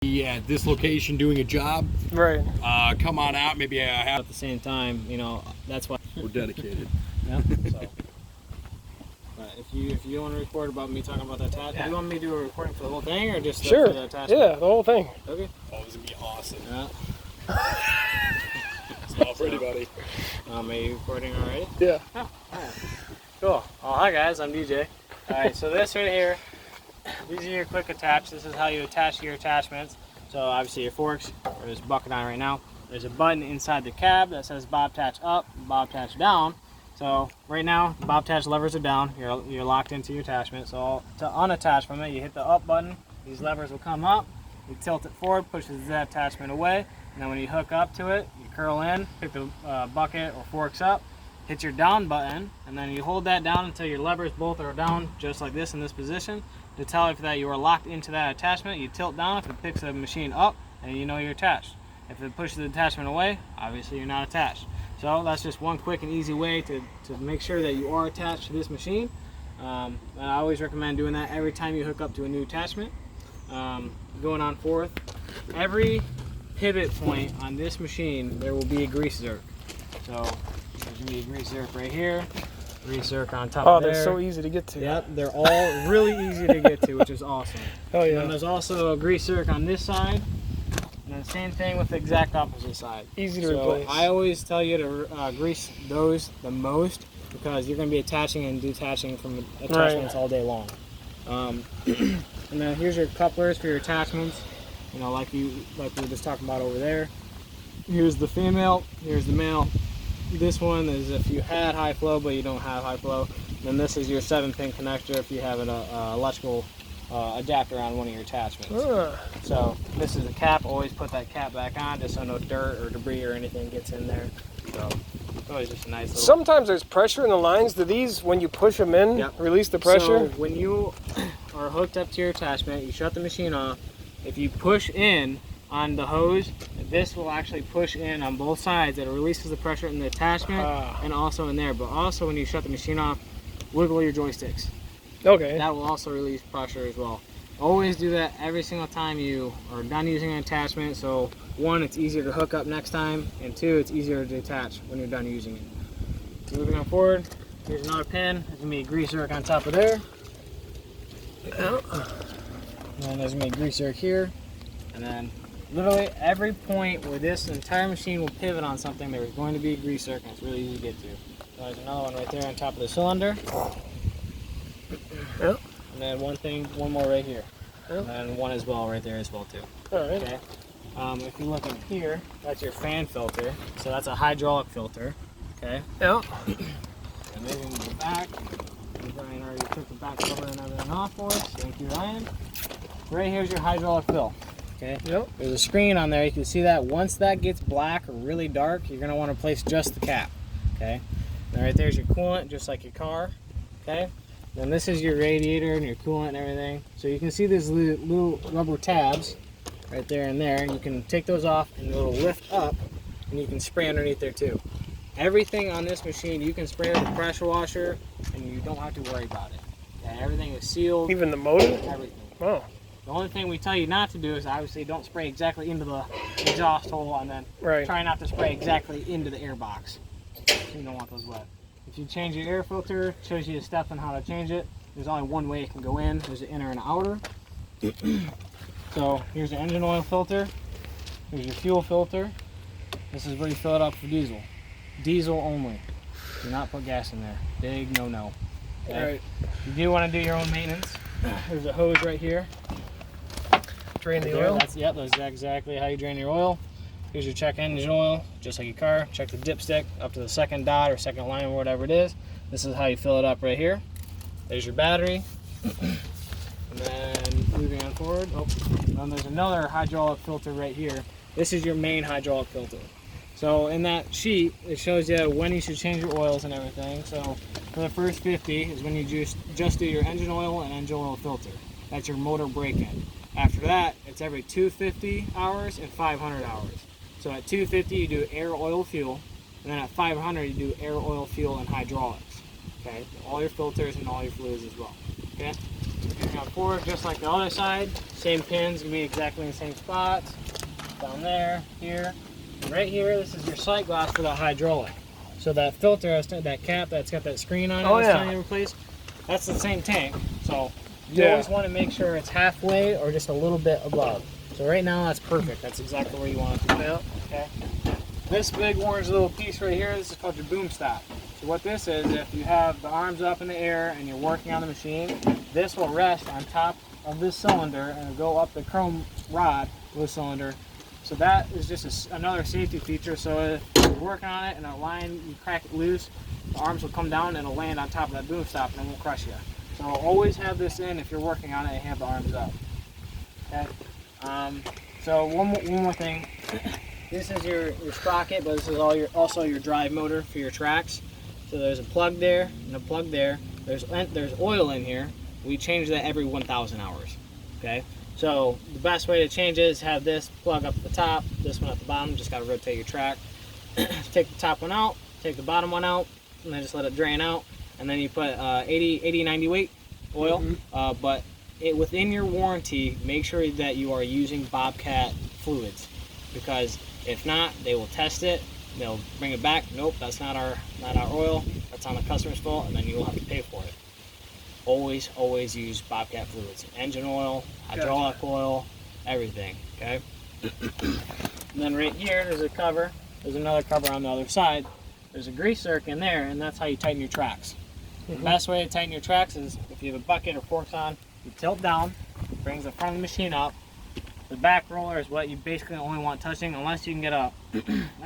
At this location doing a job. Right. Come on out. Maybe have At the same time, you know, that's why we're dedicated. yeah. So. But if you want to record about me talking about that attachment, do you want me to do a recording for the whole thing or just Sure. for the attachment? Yeah, the whole thing. Okay. Oh, this is gonna be awesome. Yeah. Stop ready, buddy. Are you recording already? Yeah. Oh, alright. Cool. Well, hi guys, I'm DJ. Alright, so this right here, these are your quick attach. This is how you attach your attachments. So obviously your forks, there's a bucket on right now. There's a button inside the cab that says Bobcat up, Bobcat down. So right now, the Bobcat levers are down. You're locked into your attachment. So to unattach from it, you hit the up button. These levers will come up. You tilt it forward, pushes the attachment away. And then when you hook up to it, you curl in, pick the bucket or forks up, hit your down button, and then you hold that down until your levers both are down, just like this in this position. To tell if that you are locked into that attachment, you tilt down if it picks the machine up, and you know you're attached. If it pushes the attachment away, obviously you're not attached. So that's just one quick and easy way to make sure that you are attached to this machine. And I always recommend doing that every time you hook up to a new attachment. Going on forth, every pivot point on this machine, there will be a grease zerk. So there's going to be a grease zerk right here, grease zerk on top of there. Oh, they're so easy to get to. Yep, they're all really easy to get to, which is awesome. Oh yeah. And there's also a grease zerk on this side, and then same thing with the exact opposite side. Easy to replace. I always tell you to grease those the most because you're going to be attaching and detaching from attachments all day long. And then here's your couplers for your attachments. You know, like we were just talking about over there. Here's the female, here's the male. This one is if you had high flow but you don't have high flow. Then this is your 7-pin connector if you have an electrical adapter on one of your attachments. So this is the cap. Always put that cap back on just so no dirt or debris or anything gets in there. So it's always just a nice little... Sometimes there's pressure in the lines. Do these, when you push them in, release the pressure? So when you are hooked up to your attachment, you shut the machine off. If you push in on the hose, this will actually push in on both sides. It releases the pressure in the attachment and also in there. But also when you shut the machine off, wiggle your joysticks. Okay. That will also release pressure as well. Always do that every single time you are done using an attachment. So one, it's easier to hook up next time, and two, it's easier to detach when you're done using it. Moving on forward, here's another pin. There's gonna be a grease zerk on top of there. And then there's gonna be a grease zerk here. And then literally every point where this entire machine will pivot on something, there's going to be a grease zerk, and it's really easy to get to. So there's another one right there on top of the cylinder. Yep. And then one more right here. Yep. And one as well right there as well too. Alright. Okay. If you look in here, that's your fan filter. So that's a hydraulic filter. Okay. Yep. And then in the back, Ryan already took the back cover and everything off for us. Thank you, Ryan. Right here's your hydraulic fill. Okay. Yep. There's a screen on there. You can see that once that gets black or really dark, you're gonna want to replace just the cap. Okay. And right there's your coolant, just like your car. Okay. Then this is your radiator and your coolant and everything. So you can see these little rubber tabs right there and there. You can take those off and it'll lift up and you can spray underneath there too. Everything on this machine you can spray with a pressure washer and you don't have to worry about it. Okay, everything is sealed. Even the motor? Everything. Oh. The only thing we tell you not to do is obviously don't spray exactly into the exhaust hole and then try not to spray exactly into the air box. You don't want those wet. If you change your air filter, it shows you a step on how to change it. There's only one way it can go in. There's an inner and an outer. So here's your engine oil filter. Here's your fuel filter. This is where you fill it up for diesel. Diesel only. Do not put gas in there. Big no-no. Okay? Alright. You do want to do your own maintenance. There's a hose right here. Drain the oil? That's exactly how you drain your oil. Here's your check engine oil, just like your car. Check the dipstick up to the second dot or second line or whatever it is. This is how you fill it up right here. There's your battery. And then moving on forward, then there's another hydraulic filter right here. This is your main hydraulic filter. So in that sheet, it shows you when you should change your oils and everything. So for the first 50 is when you just do your engine oil and engine oil filter. That's your motor break-in. After that, it's every 250 hours and 500 hours. So at 250 you do air, oil, fuel, and then at 500 you do air, oil, fuel, and hydraulics. Okay, all your filters and all your fluids as well. Okay, moving on forward just like the other side. Same pins, gonna be exactly in the same spots. Down there, here. And right here, this is your sight glass for the hydraulic. So that filter, that cap that's got that screen on it, that's telling you to replace, that's the same tank. So you always want to make sure it's halfway or just a little bit above. So right now that's perfect. That's exactly where you want it to be. Okay. This big orange little piece right here, this is called your boom stop. So what this is, if you have the arms up in the air and you're working on the machine, this will rest on top of this cylinder and it'll go up the chrome rod with the cylinder. So that is just another safety feature. So if you're working on it and a line, you crack it loose, the arms will come down and it'll land on top of that boom stop and it won't crush you. So always have this in if you're working on it and have the arms up. Okay. So one more thing. This is your sprocket, but this is also your drive motor for your tracks. So there's a plug there and a plug there. There's oil in here. We change that every 1,000 hours. Okay. So the best way to change it is have this plug up at the top, this one at the bottom. Just got to rotate your track. Take the top one out, take the bottom one out, and then just let it drain out. And then you put 80-90 weight oil. But within your warranty, make sure that you are using Bobcat fluids, because if not, they will test it. They'll bring it back. Nope, that's not our oil. That's on the customer's fault, and then you will have to pay for it. Always use Bobcat fluids. Engine oil, hydraulic oil, everything, okay? And then right here, there's a cover. There's another cover on the other side. There's a grease zerk in there, and that's how you tighten your tracks. The best way to tighten your tracks is if you have a bucket or forks on, you tilt down, brings the front of the machine up. The back roller is what you basically only want touching, unless you can get a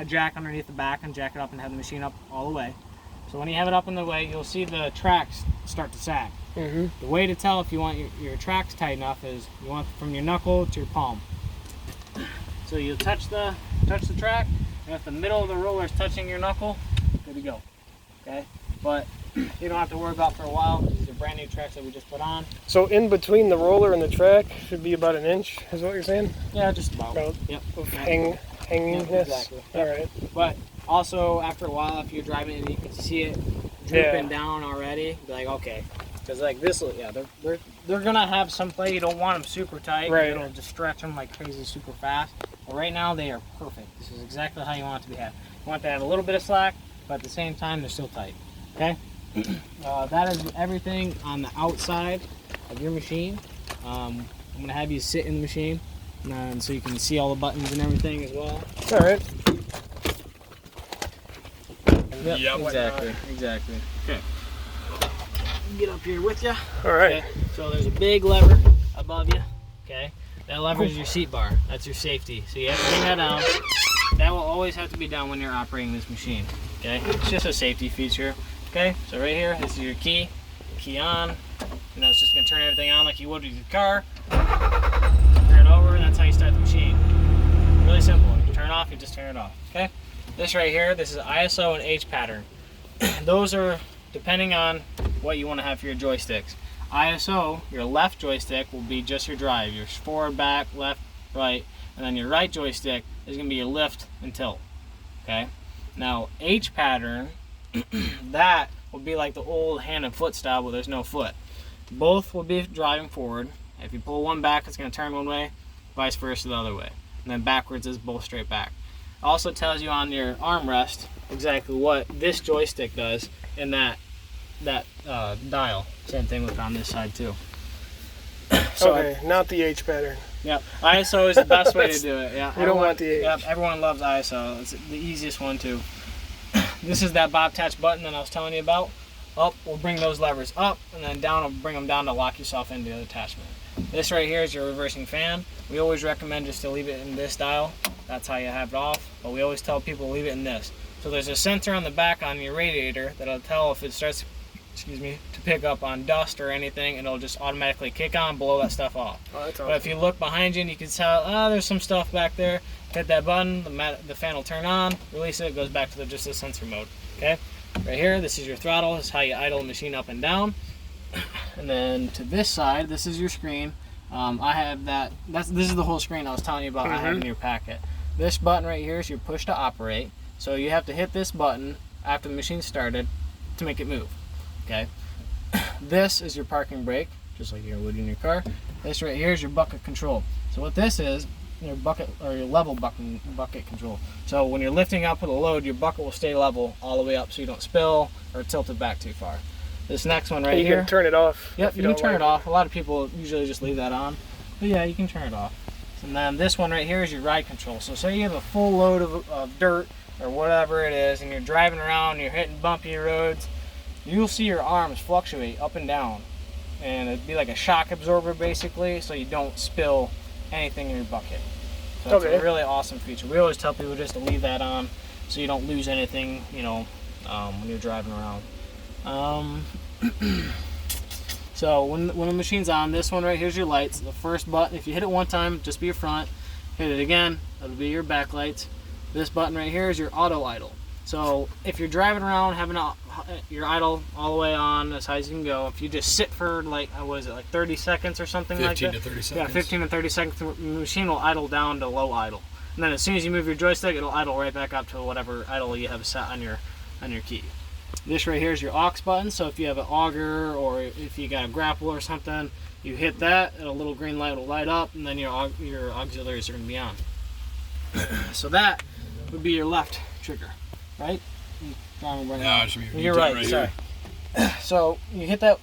jack underneath the back and jack it up and have the machine up all the way. So when you have it up in the way, you'll see the tracks start to sag. The way to tell if you want your tracks tight enough is you want from your knuckle to your palm. So you touch the track, and if the middle of the roller is touching your knuckle, good to go. Okay, but you don't have to worry about for a while. These are brand new tracks that we just put on. So in between the roller and the track should be about an inch, is what you're saying? Yeah, just about. Yep. Of hangingness. Yep, exactly. All right. But also after a while, if you're driving and you can see it drooping down already, be like, okay, because like this, they're gonna have some play. You don't want them super tight. Right. It'll just stretch them like crazy, super fast. But right now they are perfect. This is exactly how you want it to be had. You want to have a little bit of slack, but at the same time they're still tight. Okay. That is everything on the outside of your machine. I'm gonna have you sit in the machine, and so you can see all the buttons and everything as well. All right. Yep. Exactly. Okay. Get up here with you. All right. Okay. So there's a big lever above you. Okay. That lever is your seat bar. That's your safety. So you have to bring that down. That will always have to be down when you're operating this machine. Okay. It's just a safety feature. Okay. So right here, this is your key. Key on. You know, it's just gonna turn everything on like you would with your car. Turn it over, and that's how you start the machine. Really simple. If you turn it off, you just turn it off. Okay. This right here, this is ISO and H pattern. Those are depending on what you want to have for your joysticks. ISO, your left joystick will be just your drive, your forward, back, left, right, and then your right joystick is going to be your lift and tilt. Okay. Now H pattern, that will be like the old hand and foot style where there's no foot. Both will be driving forward. If you pull one back, it's going to turn one way, vice versa the other way, and then backwards is both straight back. Also tells you on your armrest exactly what this joystick does in that dial. Same thing with on this side too. So okay, not the H pattern. Yep, ISO is the best way to do it. Yeah, we don't want the H. Yep, everyone loves ISO. It's the easiest one too. This is that Bobcat button that I was telling you about. Up, we'll bring those levers up, and then down, we'll bring them down to lock yourself into the attachment. This right here is your reversing fan. We always recommend just to leave it in this dial. That's how you have it off, but we always tell people leave it in this. So there's a sensor on the back on your radiator that'll tell if it starts, to pick up on dust or anything, and it'll just automatically kick on, blow that stuff off. Oh, that's awesome. But if you look behind you and you can tell, there's some stuff back there, hit that button, the fan will turn on, release it, goes back to just the sensor mode. Okay, right here, this is your throttle. This is how you idle the machine up and down. And then to this side, this is your screen. I have this is the whole screen I was telling you about. I have in your packet. This button right here is your push to operate. So you have to hit this button after the machine started to make it move. Okay. This is your parking brake. just like you would in your car. This right here is your bucket control. So what this is, your bucket or your level bucket control. So when you're lifting up with a load, your bucket will stay level all the way up so you don't spill or tilt it back too far. This next one right you here. can turn it off. Yep, you can turn it off. A lot of people usually just leave that on. But yeah, you can turn it off. And then this one right here is your ride control. So say you have a full load of dirt or whatever it is and you're driving around, you're hitting bumpy roads, you'll see your arms fluctuate up and down. And it'd be like a shock absorber basically, so you don't spill anything in your bucket. So that's a really awesome feature. We always tell people just to leave that on so you don't lose anything, you know, when you're driving around. So when the machine's on, this one right here's your lights. The first button, if you hit it one time, just be your front. Hit it again, that'll be your back lights. This button right here is your auto idle. So if you're driving around having your idle all the way on as high as you can go, if you just sit for like, what is it, like 30 seconds or something like that? 15 to 30 seconds. Yeah, 15 to 30 seconds, the machine will idle down to low idle. And then as soon as you move your joystick, it'll idle right back up to whatever idle you have set on your key. This right here is your aux button, so if you have an auger or if you got a grapple or something, you hit that, and a little green light will light up, and then your auxiliaries are going to be on. So that would be your left trigger, right? You're right, sorry. So you hit that,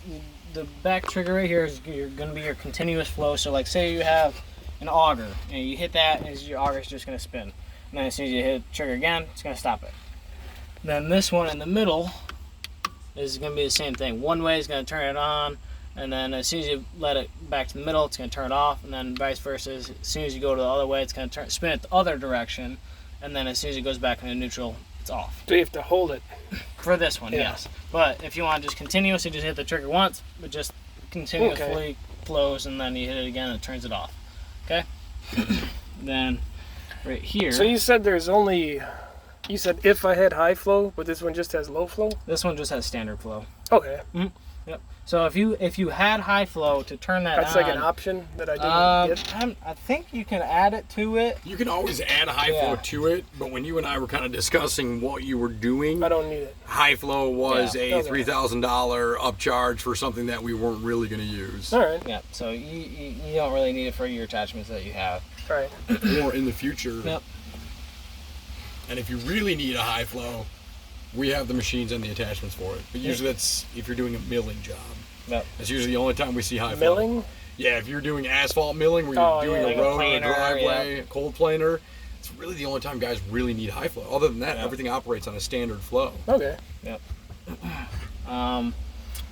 the back trigger right here is going to be your continuous flow. So like say you have an auger, and you hit that, and your auger is just going to spin. And then as soon as you hit the trigger again, it's going to stop it. Then this one in the middle is going to be the same thing. One way is going to turn it on, and then as soon as you let it back to the middle, it's going to turn it off, and then vice versa. As soon as you go to the other way, it's going to spin it the other direction, and then as soon as it goes back into neutral, it's off. So you have to hold it. For this one, yes. But if you want to just continuously just hit the trigger once, it just continuously flows, and then you hit it again and it turns it off. Okay? Then right here. So you said there's only... You said if I had high flow, but this one just has low flow? This one just has standard flow. Okay. Mm-hmm. Yep. So if you had high flow, to turn that That's on... like an option that I didn't get? I think you can add it to it. You can always add high flow to it, but when you and I were kind of discussing what you were doing, I don't need it. High flow was a $3,000 upcharge for something that we weren't really going to use. All right. Yeah, so you don't really need it for your attachments that you have. All right. Or in the future. Yep. And if you really need a high flow, we have the machines and the attachments for it. But usually that's if you're doing a milling job. Yep. That's usually the only time we see high flow. Milling? Yeah, if you're doing asphalt milling where you're doing like a road, planer, a driveway, a cold planer, it's really the only time guys really need high flow. Other than that, everything operates on a standard flow. Okay. Yep.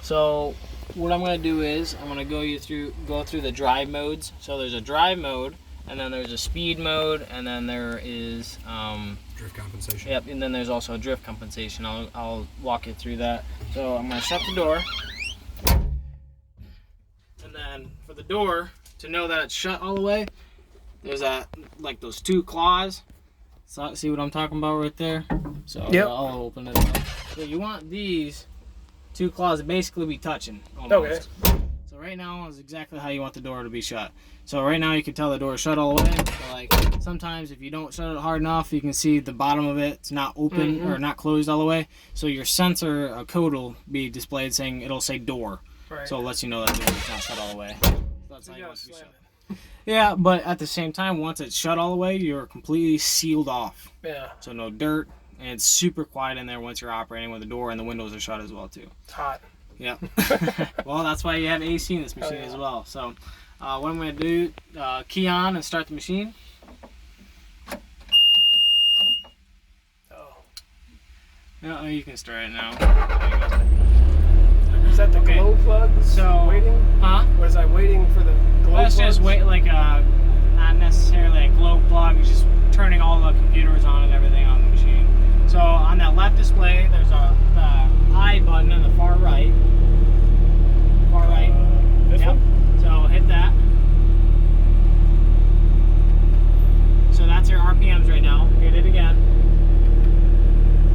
So what I'm going to do is I'm going to go through the drive modes. So there's a drive mode, and then there's a speed mode, and then there is drift compensation. Yep, and then there's also a drift compensation. I'll walk you through that. So I'm going to shut the door. And then for the door, to know that it's shut all the way, there's like those two claws. So, see what I'm talking about right there? So I'll open it up. So you want these two claws to basically be touching almost. Okay. So right now is exactly how you want the door to be shut. So right now you can tell the door is shut all the way. So like sometimes if you don't shut it hard enough, you can see the bottom of it. It's not open or not closed all the way. So your sensor code will be displayed saying, it'll say door. Right. So it lets you know that it's not shut all the way. So that's how you want it to be shut. Yeah, but at the same time, once it's shut all the way, you're completely sealed off. Yeah. So no dirt, and it's super quiet in there once you're operating with the door, and the windows are shut as well too. It's hot. Yeah. Well, that's why you have AC in this machine as well. So what I'm going to do, key on and start the machine. No, you can start it now. Is that the glow plug? So waiting? Huh? Was I waiting for the glow Let's plugs? just wait, like not necessarily a glow plug. It's just turning all the computers on and everything on the machine. So on that left display, there's the I button on the far right. Far right. This one? So hit that. So that's your RPMs right now. Hit it again.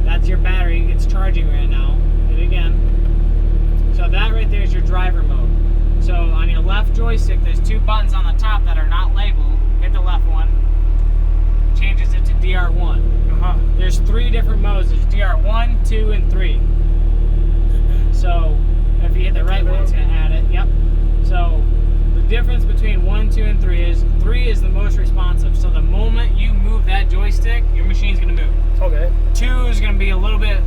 That's your battery. It's charging right now. Hit it again. So that right there is your driver mode. So on your left joystick, there's two buttons on the top that are not labeled. Hit the left one. Changes it to DR1. There's three different modes. There's DR1, 2, and 3. So if you hit the right one, it's going to add it. Yep. So the difference between 1, 2, and 3 is the most responsive. So the moment you move that joystick, your machine's gonna move. Okay. 2 is gonna be a little bit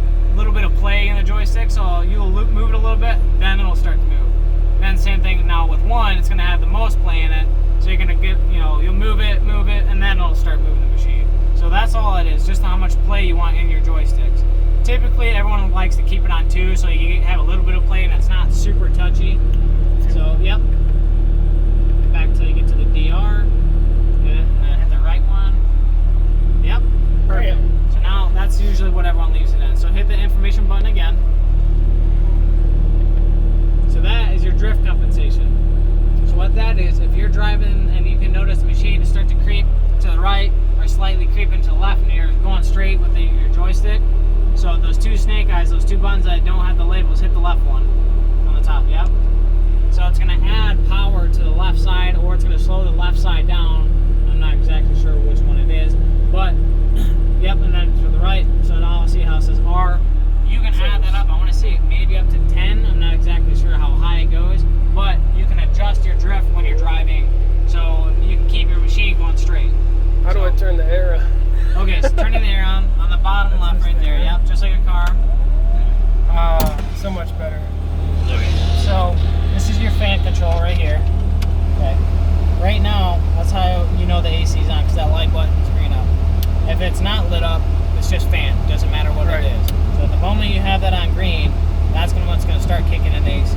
of play in the joystick, so you'll move it a little bit, then it'll start to move. Then same thing now with 1, it's gonna have the most play in it, so you're gonna get, you'll move it, and then it'll start moving the machine. So that's all it is, just how much play you want in your joysticks. Typically, everyone likes to keep it on 2, so you have a little bit of play and it's not super touchy. So, yep. Back till you get to the DR. Good. And then hit the right one. Yep. Perfect. So now that's usually what everyone leaves it in. So hit the information button again. So that is your drift compensation. So what that is, if you're driving and you can notice the machine start to creep to the right or slightly creeping to the left and you're going straight with your joystick. So those 2 snake eyes, those 2 buttons that don't have the labels, hit the left one on the top, yep. So it's going to add power to the left side, or it's going to slow the left side down. I'm not exactly sure which one it is, but yep, and then to the right. So now I'll see how it says R. You can add that up. I want to see it maybe up to 10. I'm not exactly sure how high it goes, but you can adjust your drift when you're driving, so you can keep your machine going straight. How do I turn the air on? Okay, so turning the air on the bottom left right there. Yep, just like a car. So much better. Okay, so this is your fan control right here. Okay, right now that's how you know the AC is on, because that light button's green up. If it's not lit up, it's just fan. Doesn't matter what it is. So the moment you have that on green, that's what's gonna start kicking in the AC.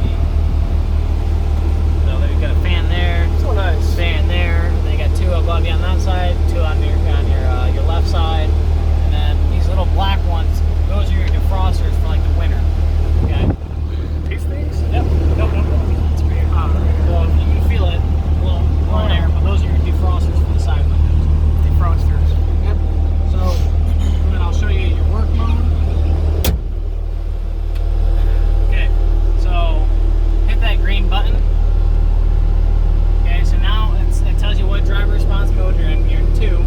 So there you got a fan there. So nice. Fan there. And then you got 2 above you on that side, 2 on your left side, and then these little black ones. Those are your defrosters for like the winter. Okay. These things? Yep. Nope. That's pretty hot. Well, you can feel it a little on air, but those are your defrosters for the side windows. Defrosters. Yep. So, and then I'll show you your work mode. Okay. So, hit that green button. Okay. So now it tells you what driver response mode you're in. You're in 2.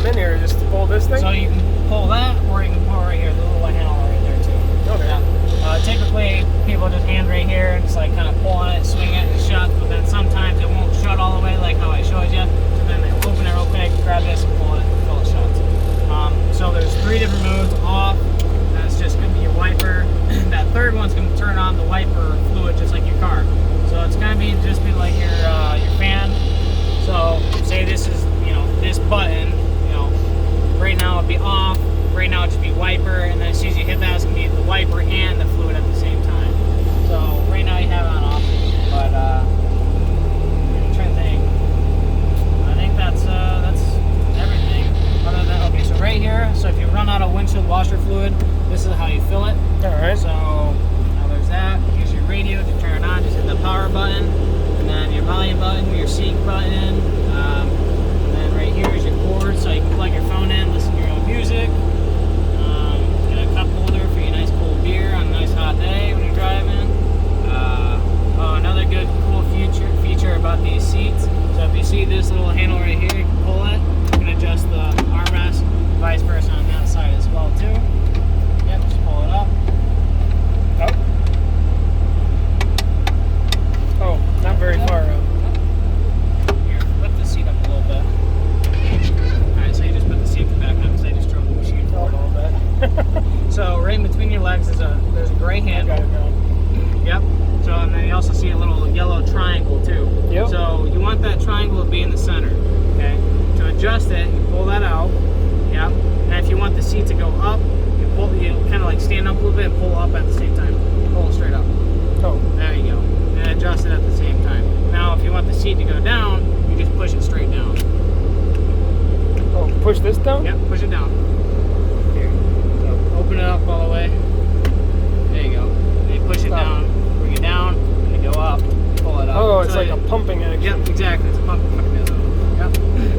in here? Just pull this thing? So you can pull that, or you can pull right here, the little handle right there too. Okay. Yeah. Typically, people just hand right here and just like kind of pull on it, swing it, and it shuts. But then sometimes it won't shut all the way like how I showed you. So then they open it real quick, grab this and pull it until it shuts. So there's 3 different modes: off. That's just going to be your wiper. That third one's going to turn on the wiper fluid just like your car. So it's going to be just be like your fan. So say this is, this button, right now it'd be off. Right now it'd just be wiper, and then as soon as you hit that, it's going to be the wiper and the fluid at the same time. So right now you have it on off, but I'm trying to think. I think that's everything. Other than, okay, so right here, so if you run out of windshield washer fluid, this is how you fill it. Alright. So now there's that. Here's your radio to turn it on. Just hit the power button, and then your volume button, your sync button, and then right here is your cord, so you can plug your phone in, listen to your own music. Got a cup holder for your nice cold beer on a nice hot day when you're driving. Another good cool feature about these seats. So if you see this little handle right here, you can pull it. You can adjust the armrest, vice versa on that side as well too. Yep, just pull it up. Oh, not very far up. Here, lift the seat up a little bit. Alright, so you just put the seat back up because I just drove the machine forward a little bit. So right in between your legs there's a gray handle. Yep. So and then you also see a little yellow triangle too. Yep. So you want that triangle to be in the center. Okay. To adjust it, you pull that out. Yep. And if you want the seat to go up, you kind of like stand up a little bit and pull up at the same time. Pull it straight up. Oh. There you go. And adjust it at the same time. Now if you want the seat to go down, you just push it straight down. Oh, push this down? Yep, push it down. Here. So open it up all the way. There you go. And you push it down, bring it down, and you go up, pull it up. Oh, it's so like a pumping action. Yep, exactly. It's a pumping mechanism. Yep.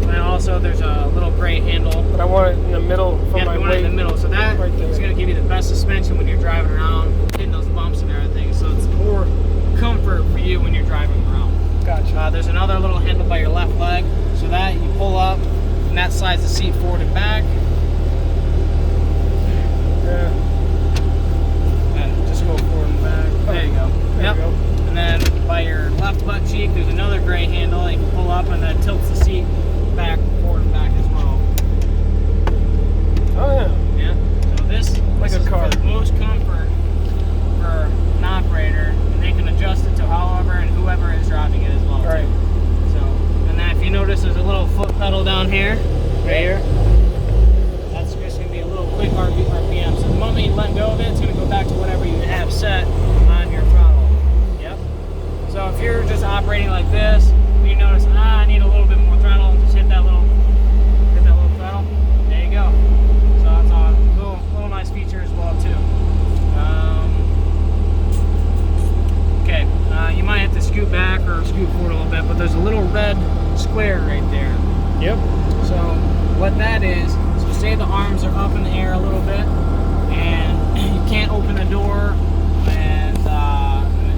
And also there's a little gray handle. But I want it in the middle for my You want weight. it in the middle. So that right there. is going to give you the best suspension when you're driving around, hitting those bumps and everything. So it's more comfort for you when you're driving around. Gotcha. There's another little handle by your left leg. So that you pull up, and that slides the seat forward and back. Yeah. And just go forward and back. There you go. There Yep. you go. And then by your left butt cheek, there's another gray handle. You can pull up and that tilts the seat back, forward and back as well. Oh yeah. Yeah. So this Like a is car. for the most comfort for an operator, and they can adjust it to however and whoever is driving it as well. Right. Too. So, and then if you notice, there's a little foot pedal down here, right here. That's just going to be a little quick RPM. So the moment you let go of it, it's going to go back to whatever you have set on your throttle. Yep. So if you're just operating like this, you notice, I need a little bit more throttle, just hit that little throttle. There you go. So that's a little nice feature as well too. Okay, you might have to scoot back or scoot forward a little bit, but there's a little red square right there. Yep. So what that is, so say the arms are up in the air a little bit, and you can't open the door, and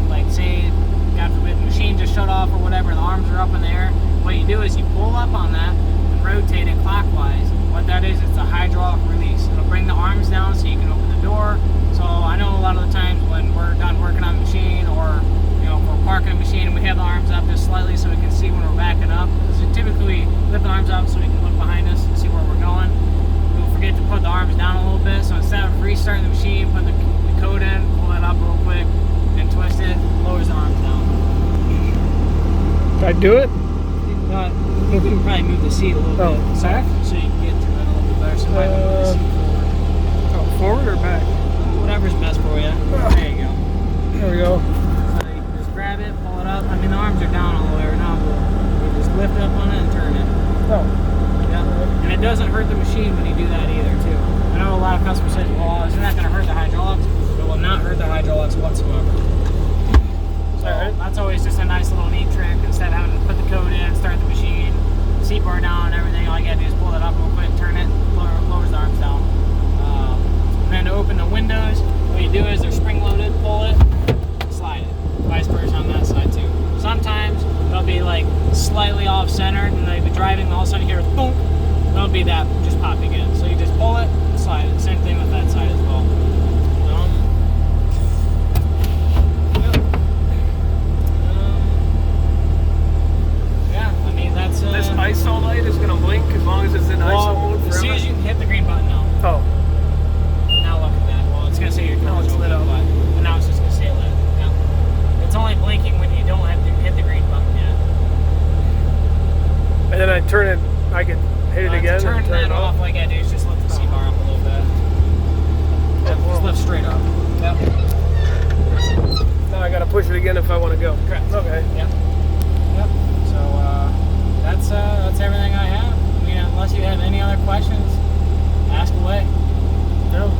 like say, God forbid, the machine just shut off or whatever, the arms are up in the air. What you do is you pull up on that and rotate it clockwise. What that is, it's a hydraulic release. It'll bring the arms down so you can open the door. So I know a lot of the times when we're done working on the machine, or if we're parking a machine and we have the arms up just slightly so we can see when we're backing up. So typically lift the arms up so we can look behind us and see where we're going. We'll forget to put the arms down a little bit. So instead of restarting the machine, put the code in, pull it up real quick, and twist it, lowers the arms down. Can I do it? We can probably move the seat a little bit back? so you can get to it a little bit better. So you might move the seat forward. Oh, forward or back? Whatever's best for you. There you go. There we go. So you can just grab it, pull it up. I mean, the arms are down all the way right now. We'll just lift up on it and turn it. Oh. Yeah. And it doesn't hurt the machine when you do that either, too. I know a lot of customers say, well, isn't that going to hurt the hydraulics? It will not hurt the hydraulics whatsoever. So that's always just a nice little neat trick. Instead of having to put the code in, start the machine, seat bar down and everything, all you got to do is pull it up real quick, turn it, lowers the arms down. And then to open the windows, what you do is they're spring loaded, pull it, slide it. Vice versa on that side too. Sometimes they'll be like slightly off center and they'll be driving, and all of a sudden you hear a boom. That'll be that, just stop again. So you just pull it, slide it. Same thing with that side as well. Yeah, I mean that's. This ISO light is gonna blink as long as it's in ISO mode forever. As soon as you hit the green button now. Oh. Now look at that. Well, it's gonna say your Now door's it's lit open, up. but now it's just gonna stay lit. Yeah. It's only blinking when you don't have to hit the green button yet. And then I turn it. I can hit it again. To turn and that it off, like I do, is just lift the C-bar up a little bit. Yep, just lift straight up. Yep. Now I gotta push it again if I want to go. Correct. Okay. Yep. Yep. So that's everything I have. I mean, unless you have any other questions, ask away. No.